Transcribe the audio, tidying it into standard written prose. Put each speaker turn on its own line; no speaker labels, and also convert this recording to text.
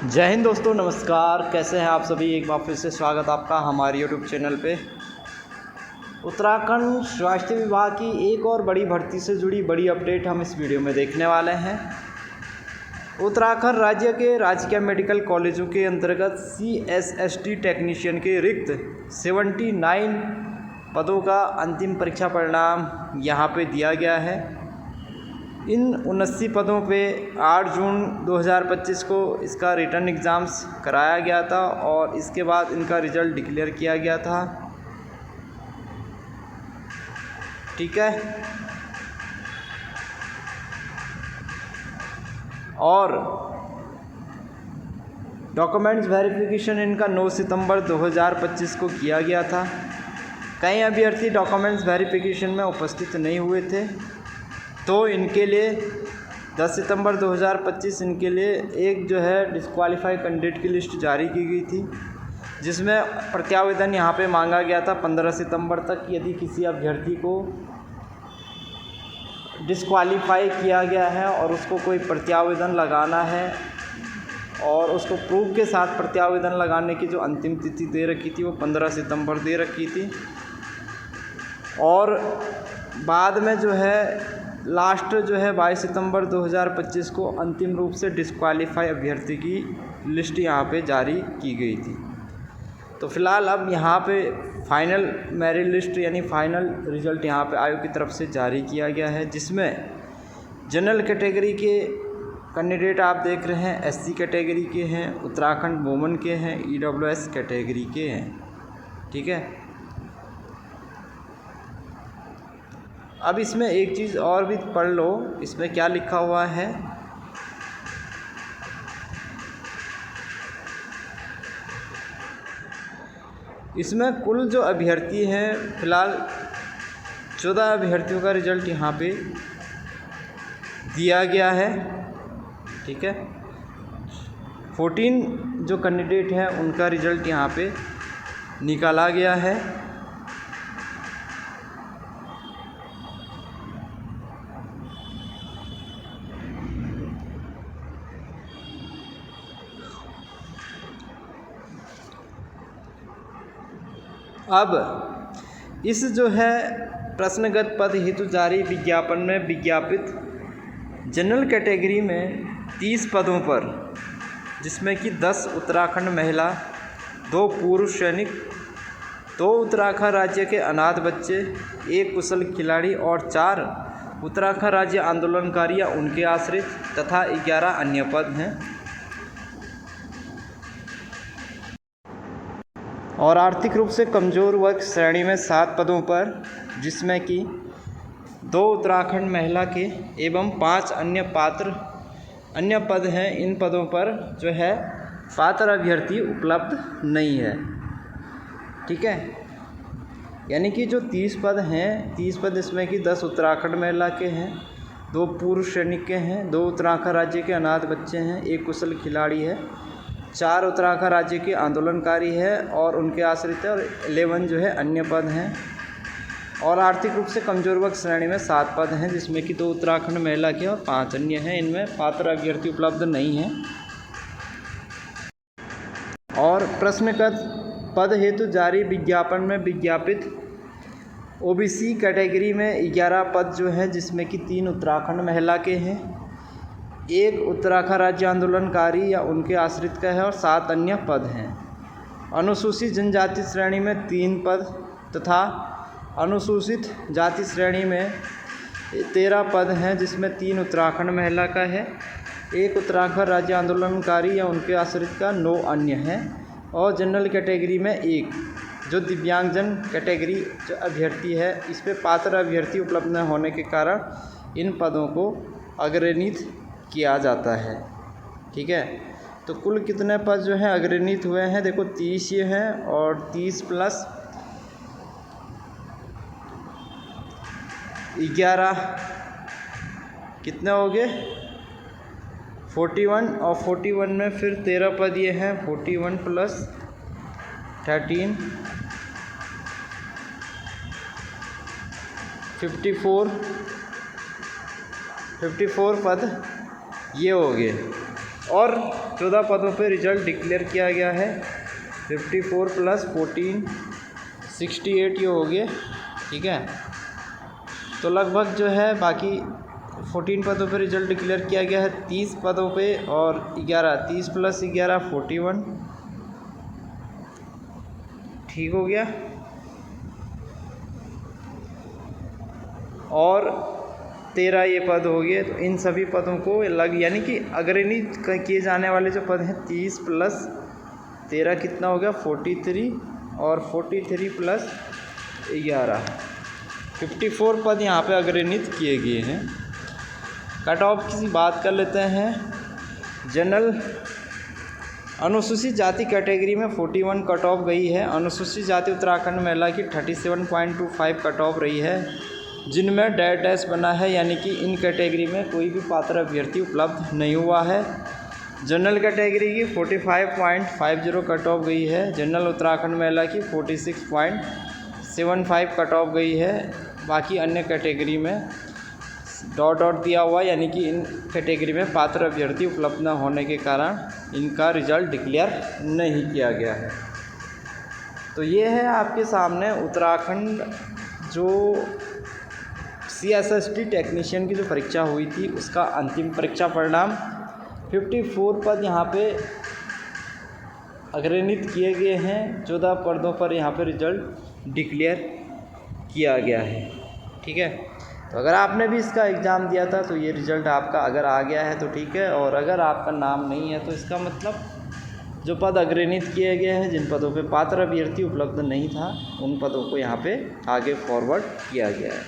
जय हिंद दोस्तों, नमस्कार। कैसे हैं आप सभी। एक बार फिर से स्वागत आपका हमारे यूट्यूब चैनल पे। उत्तराखंड स्वास्थ्य विभाग की एक और बड़ी भर्ती से जुड़ी बड़ी अपडेट हम इस वीडियो में देखने वाले हैं। उत्तराखंड राज्य के राजकीय मेडिकल कॉलेजों के अंतर्गत CSST टेक्नीशियन के रिक्त 79 पदों का अंतिम परीक्षा परिणाम यहाँ पे दिया गया है। इन 79 पदों पे 8 जून 2025 को इसका रिटर्न एग्ज़ाम्स कराया गया था और इसके बाद इनका रिज़ल्ट डिक्लेयर किया गया था। ठीक है, और डॉक्यूमेंट्स वेरिफिकेशन इनका 9 सितंबर 2025 को किया गया था। कई अभ्यर्थी डॉक्यूमेंट्स वेरिफिकेशन में उपस्थित नहीं हुए थे, तो इनके लिए 10 सितंबर 2025 इनके लिए एक जो है डिस्क्वालीफाई कैंडिडेट की लिस्ट जारी की गई थी, जिसमें प्रत्यावेदन यहाँ पे मांगा गया था 15 सितंबर तक। यदि किसी अभ्यर्थी को डिस्क्वालीफाई किया गया है और उसको कोई प्रत्यावेदन लगाना है और उसको प्रूफ के साथ प्रत्यावेदन लगाने की जो अंतिम तिथि दे रखी थी वो 15 सितंबर दे रखी थी, और बाद में जो है लास्ट जो है 22 सितंबर 2025 को अंतिम रूप से डिस्क्वालीफाई अभ्यर्थी की लिस्ट यहाँ पे जारी की गई थी। तो फ़िलहाल अब यहाँ पे फाइनल मेरिट लिस्ट यानी फाइनल रिज़ल्ट यहाँ पे आयोग की तरफ से जारी किया गया है, जिसमें जनरल कैटेगरी के कैंडिडेट आप देख रहे हैं SC कैटेगरी के हैं, उत्तराखंड वुमेन के हैं, EWS कैटेगरी के हैं। ठीक है, अब इसमें एक चीज़ और भी पढ़ लो, इसमें क्या लिखा हुआ है। इसमें कुल जो अभ्यर्थी हैं, फ़िलहाल 14 अभ्यर्थियों का रिज़ल्ट यहाँ पे दिया गया है। ठीक है, 14 जो कैंडिडेट हैं उनका रिज़ल्ट यहाँ पे निकाला गया है। अब इस जो है प्रश्नगत पद हेतु जारी विज्ञापन में विज्ञापित जनरल कैटेगरी में 30 पदों पर, जिसमें कि 10 उत्तराखंड महिला, 2 पुरुष सैनिक, 2 उत्तराखंड राज्य के अनाथ बच्चे, 1 कुशल खिलाड़ी और 4 उत्तराखंड राज्य आंदोलनकारी या उनके आश्रित तथा 11 अन्य पद हैं। और आर्थिक रूप से कमज़ोर वर्ग श्रेणी में 7 पदों पर, जिसमें कि 2 उत्तराखंड महिला के एवं 5 अन्य पद हैं। इन पदों पर जो है पात्र अभ्यर्थी उपलब्ध नहीं है। ठीक है, यानी कि जो 30 पद हैं, 30 पद इसमें कि 10 उत्तराखंड महिला के हैं, 2 पुरुष सैनिक के हैं, 2 उत्तराखंड राज्य के अनाथ बच्चे हैं, 1 कुशल खिलाड़ी है, 4 उत्तराखंड राज्य के आंदोलनकारी है और उनके आश्रित है, और 11 जो है अन्य पद हैं। और आर्थिक रूप से कमज़ोर वर्ग श्रेणी में 7 पद हैं, जिसमें कि 2 उत्तराखंड महिला के और 5 अन्य हैं। इनमें पात्र अभ्यर्थी उपलब्ध नहीं हैं। और प्रश्नगत पद हेतु जारी विज्ञापन में विज्ञापित OBC कैटेगरी में 11 पद जो हैं, जिसमें कि 3 उत्तराखंड महिला के हैं, 1 उत्तराखंड राज्य आंदोलनकारी या उनके आश्रित का है और 7 अन्य पद हैं। अनुसूचित जनजाति श्रेणी में 3 पद तथा अनुसूचित जाति श्रेणी में 13 पद हैं, जिसमें 3 उत्तराखंड महिला का है, 1 उत्तराखंड राज्य आंदोलनकारी या उनके आश्रित का, 9 अन्य हैं। और जनरल कैटेगरी में 1 जो दिव्यांगजन कैटेगरी जो अभ्यर्थी है, इस पे पात्र अभ्यर्थी उपलब्ध न होने के कारण इन पदों को अग्रणित किया जाता है। ठीक है, तो कुल कितने पद जो हैं अग्रणित हुए हैं, देखो 30 ये हैं और 30 प्लस 11 कितने हो गए 41, और 41 में फिर 13 पद ये हैं, 41 प्लस 13 54 पद ये हो गए। और 14 पदों पे रिजल्ट डिक्लेयर किया गया है। 54 + 14 68 ये हो गए, ठीक है। तो लगभग जो है बाकी 14 पदों पे रिजल्ट डिक्लेयर किया गया है, 30 पदों पे और 11 30 + 11 41, ठीक हो गया। और 13 ये पद हो गए। तो इन सभी पदों को यानी कि अग्रणी किए जाने वाले जो पद हैं 30 + 13 कितना हो गया 43, और 43 + 11 54 पद यहाँ पे अग्रणित किए गए हैं। कट ऑफ की बात कर लेते हैं। जनरल अनुसूचित जाति कैटेगरी में 41 कट ऑफ गई है। अनुसूचित जाति उत्तराखंड महिला की 37.25 कट ऑफ रही है, जिनमें डैश बना है, यानी कि इन कैटेगरी में कोई भी पात्र अभ्यर्थी उपलब्ध नहीं हुआ है। जनरल कैटेगरी की 45.50 कट ऑफ गई है। जनरल उत्तराखंड महिला की 46.75 कट ऑफ गई है। बाकी अन्य कैटेगरी में डॉट दिया हुआ, यानी कि इन कैटेगरी में पात्र अभ्यर्थी उपलब्ध न होने के कारण इनका रिजल्ट डिक्लेयर नहीं किया गया है। तो ये है आपके सामने उत्तराखंड जो CSST टेक्नीशियन की जो परीक्षा हुई थी उसका अंतिम परीक्षा परिणाम। 54 पद यहाँ पे अग्रणित किए गए हैं, 14 पदों पर यहाँ पे रिजल्ट डिक्लेयर किया गया है, ठीक है। तो अगर आपने भी इसका एग्ज़ाम दिया था तो ये रिज़ल्ट आपका अगर आ गया है तो ठीक है, और अगर आपका नाम नहीं है तो इसका मतलब जो पद अग्रणित किए गए हैं, जिन पदों पे पात्र अभ्यर्थी उपलब्ध नहीं था, उन पदों को यहाँ पे आगे फॉरवर्ड किया गया है।